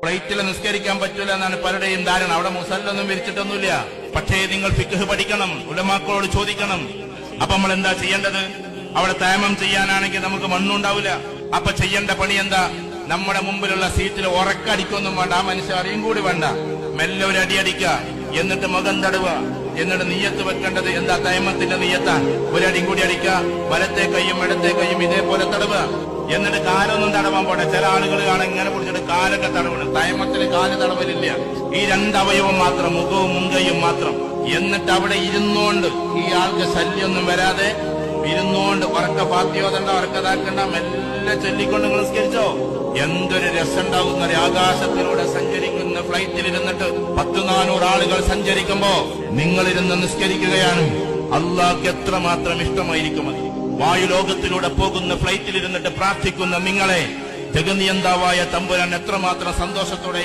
ഫ്ലൈറ്റിൽ നിസ്കരിക്കാൻ പറ്റൂല എന്നാണ് പലരുടെയും ധാരണ. അവിടെ മുസല്ലൊന്നും വിരിച്ചിട്ടൊന്നുമില്ല. പക്ഷേ നിങ്ങൾ ഫിഖ് പഠിക്കണം, ഉലമാക്കളോട് ചോദിക്കണം. അപ്പൊ നമ്മൾ എന്താ ചെയ്യേണ്ടത്? അവിടെ തയമ്മം ചെയ്യാനാണെങ്കിൽ നമുക്ക് മണ്ണുണ്ടാവില്ല. അപ്പൊ ചെയ്യേണ്ട പണി എന്താ? നമ്മുടെ മുമ്പിലുള്ള സീറ്റിൽ ഉറക്കടിക്കൊന്നും വേണ്ട, ആ മനുഷ്യൻ അറിയും കൂടി വേണ്ട. മെല്ലെ ഒരു അടിയടിക്കുക, എന്നിട്ട് മുഖം തടവുക, എന്നിട്ട് നീയത്ത് വെക്കേണ്ടത് എന്താ? തയമ്മത്തിന്റെ നീയത്താ. ഒരടിയും കൂടി അടിക്കുക, വലത്തെ കൈയും ഇടത്തെ കൈയും ഇതേപോലെ തടവുക. എന്നിട്ട് കാലൊന്നും തടവാൻ പോട്ടെ. ചില ആളുകൾ കാണാൻ ഇങ്ങനെ പിടിച്ചിട്ട് കാലൊക്കെ തടവണം. തയമ്മത്തിന് കാല് തടവലില്ല. ഈ രണ്ടവയവം മാത്രം, മുഖവും മുൻകൈയും മാത്രം. എന്നിട്ട് അവിടെ ഇരുന്നോണ്ട്, ഈ ആൾക്ക് ശല്യമൊന്നും വരാതെ ഇരുന്നോണ്ട് ഉറക്ക ഫാത്തിയോദണ്ട, ഉറക്കതാക്കണ്ട, മെല്ലെ ചൊല്ലിക്കൊണ്ട് നിസ്കരിച്ചോ. എന്തൊരു രസമുണ്ടാകുന്ന ആകാശത്തിലൂടെ സഞ്ചരിക്കുന്ന ഫ്ലൈറ്റിലിരുന്നിട്ട് 100-400 ആളുകൾ സഞ്ചരിക്കുമ്പോ നിങ്ങളിരുന്ന് നിസ്കരിക്കുകയാണ്. അള്ളാഹ്ക്ക് എത്രമാത്രം ഇഷ്ടമായിരിക്കും അത്. വായുലോകത്തിലൂടെ പോകുന്ന ഫ്ലൈറ്റിലിരുന്നിട്ട് പ്രാർത്ഥിക്കുന്ന നിങ്ങളെ ജഗനിയന്താവായ തമ്പുരാൻ എത്രമാത്രം സന്തോഷത്തോടെ